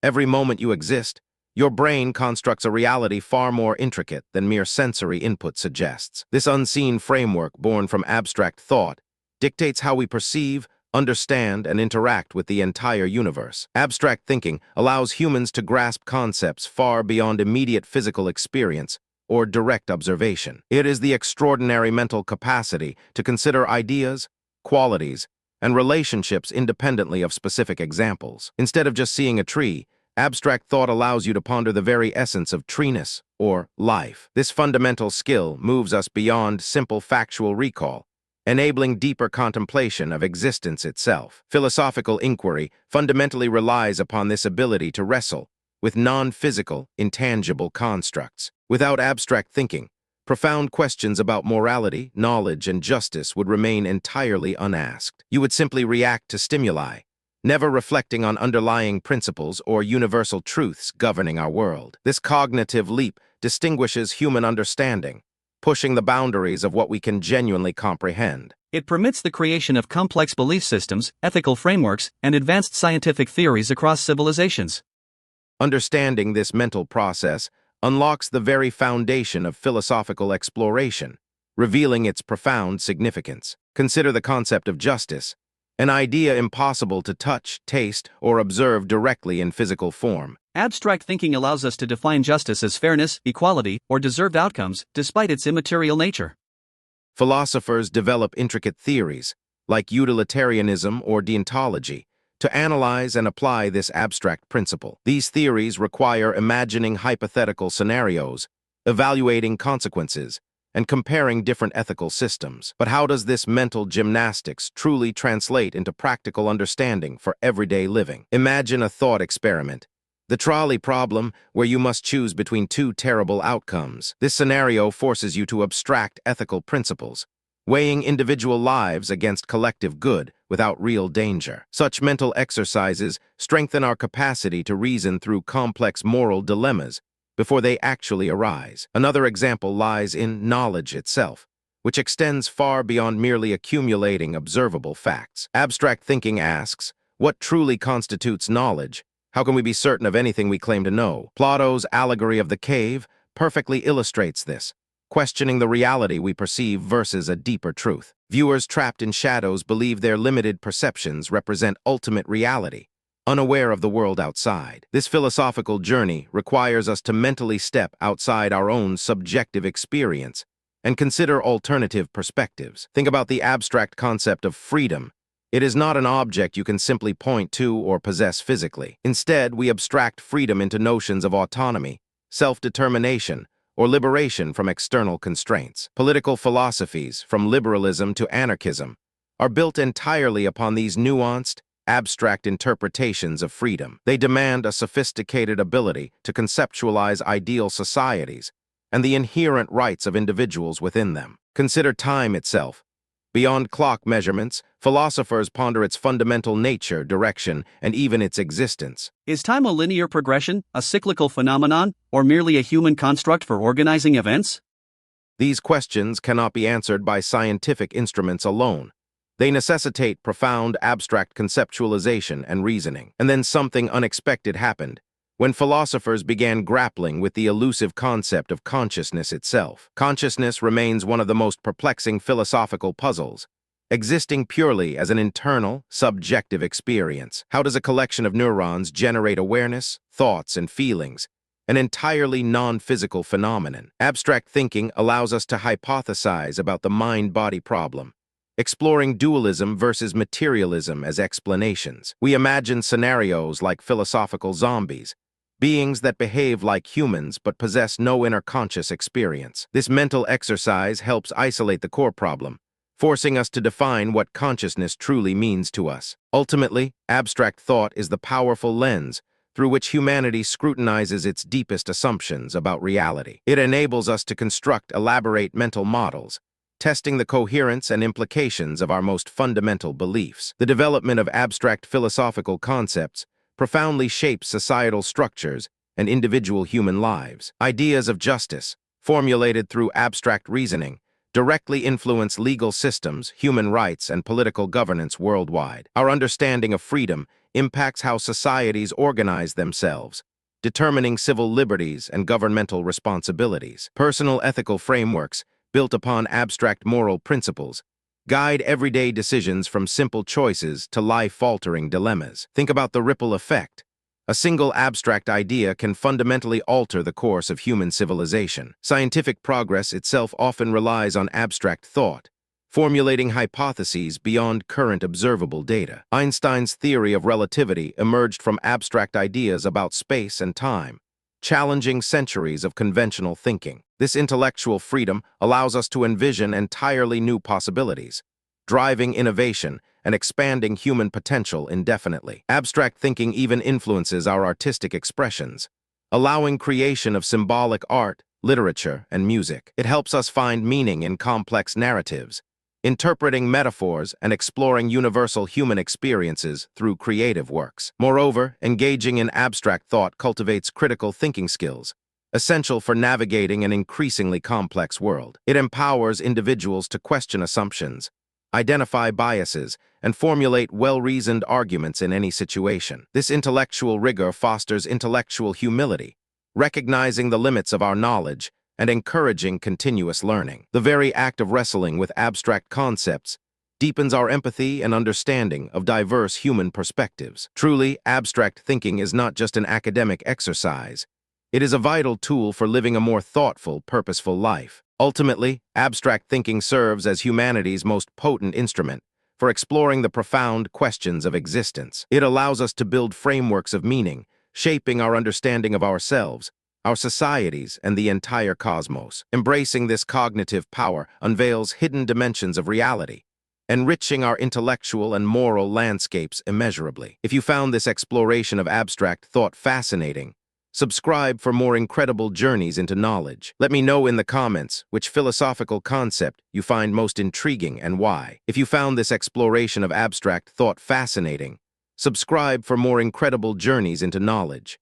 Every moment you exist, your brain constructs a reality far more intricate than mere sensory input suggests. This unseen framework, born from abstract thought, dictates how we perceive, understand, and interact with the entire universe. Abstract thinking allows humans to grasp concepts far beyond immediate physical experience or direct observation. It is the extraordinary mental capacity to consider ideas, qualities, and relationships independently of specific examples. Instead of just seeing a tree, abstract thought allows you to ponder the very essence of treeness, or life. This fundamental skill moves us beyond simple factual recall, enabling deeper contemplation of existence itself. Philosophical inquiry fundamentally relies upon this ability to wrestle with non-physical, intangible constructs. Without abstract thinking, profound questions about morality, knowledge, and justice would remain entirely unasked. You would simply react to stimuli, never reflecting on underlying principles or universal truths governing our world. This cognitive leap distinguishes human understanding, pushing the boundaries of what we can genuinely comprehend. It permits the creation of complex belief systems, ethical frameworks, and advanced scientific theories across civilizations. Understanding this mental process unlocks the very foundation of philosophical exploration, revealing its profound significance. Consider the concept of justice, an idea impossible to touch, taste, or observe directly in physical form. Abstract thinking allows us to define justice as fairness, equality, or deserved outcomes, despite its immaterial nature. Philosophers develop intricate theories, like utilitarianism or deontology, to analyze and apply this abstract principle. These theories require imagining hypothetical scenarios, evaluating consequences, and comparing different ethical systems. But how does this mental gymnastics truly translate into practical understanding for everyday living? Imagine a thought experiment. The trolley problem, where you must choose between two terrible outcomes. This scenario forces you to abstract ethical principles, weighing individual lives against collective good without real danger. Such mental exercises strengthen our capacity to reason through complex moral dilemmas before they actually arise. Another example lies in knowledge itself, which extends far beyond merely accumulating observable facts. Abstract thinking asks, what truly constitutes knowledge? How can we be certain of anything we claim to know? Plato's allegory of the cave perfectly illustrates this, questioning the reality we perceive versus a deeper truth. Viewers trapped in shadows believe their limited perceptions represent ultimate reality, unaware of the world outside. This philosophical journey requires us to mentally step outside our own subjective experience and consider alternative perspectives. Think about the abstract concept of freedom. It is not an object you can simply point to or possess physically. Instead, we abstract freedom into notions of autonomy, self-determination, or liberation from external constraints. Political philosophies, from liberalism to anarchism, are built entirely upon these nuanced, abstract interpretations of freedom. They demand a sophisticated ability to conceptualize ideal societies and the inherent rights of individuals within them. Consider time itself. Beyond clock measurements, philosophers ponder its fundamental nature, direction, and even its existence. Is time a linear progression, a cyclical phenomenon, or merely a human construct for organizing events? These questions cannot be answered by scientific instruments alone. They necessitate profound abstract conceptualization and reasoning. And then something unexpected happened, when philosophers began grappling with the elusive concept of consciousness itself. Consciousness remains one of the most perplexing philosophical puzzles, existing purely as an internal, subjective experience. How does a collection of neurons generate awareness, thoughts, and feelings, an entirely non-physical phenomenon? Abstract thinking allows us to hypothesize about the mind-body problem, exploring dualism versus materialism as explanations. We imagine scenarios like philosophical zombies, beings that behave like humans but possess no inner conscious experience. This mental exercise helps isolate the core problem, forcing us to define what consciousness truly means to us. Ultimately, abstract thought is the powerful lens through which humanity scrutinizes its deepest assumptions about reality. It enables us to construct elaborate mental models, testing the coherence and implications of our most fundamental beliefs. The development of abstract philosophical concepts profoundly shapes societal structures and individual human lives. Ideas of justice, formulated through abstract reasoning, directly influence legal systems, human rights, and political governance worldwide. Our understanding of freedom impacts how societies organize themselves, determining civil liberties and governmental responsibilities. Personal ethical frameworks, built upon abstract moral principles, guide everyday decisions from simple choices to life-altering dilemmas. Think about the ripple effect. A single abstract idea can fundamentally alter the course of human civilization. Scientific progress itself often relies on abstract thought, formulating hypotheses beyond current observable data. Einstein's theory of relativity emerged from abstract ideas about space and time, challenging centuries of conventional thinking. This intellectual freedom allows us to envision entirely new possibilities, driving innovation and expanding human potential indefinitely. Abstract thinking even influences our artistic expressions, allowing creation of symbolic art, literature, and music. It helps us find meaning in complex narratives, interpreting metaphors and exploring universal human experiences through creative works. Moreover, engaging in abstract thought cultivates critical thinking skills, essential for navigating an increasingly complex world. It empowers individuals to question assumptions, identify biases, and formulate well-reasoned arguments in any situation. This intellectual rigor fosters intellectual humility, recognizing the limits of our knowledge and encouraging continuous learning. The very act of wrestling with abstract concepts deepens our empathy and understanding of diverse human perspectives. Truly, abstract thinking is not just an academic exercise. It is a vital tool for living a more thoughtful, purposeful life. Ultimately, abstract thinking serves as humanity's most potent instrument for exploring the profound questions of existence. It allows us to build frameworks of meaning, shaping our understanding of ourselves, our societies, and the entire cosmos. Embracing this cognitive power unveils hidden dimensions of reality, enriching our intellectual and moral landscapes immeasurably. If you found this exploration of abstract thought fascinating, subscribe for more incredible journeys into knowledge. Let me know in the comments which philosophical concept you find most intriguing and why. If you found this exploration of abstract thought fascinating, subscribe for more incredible journeys into knowledge.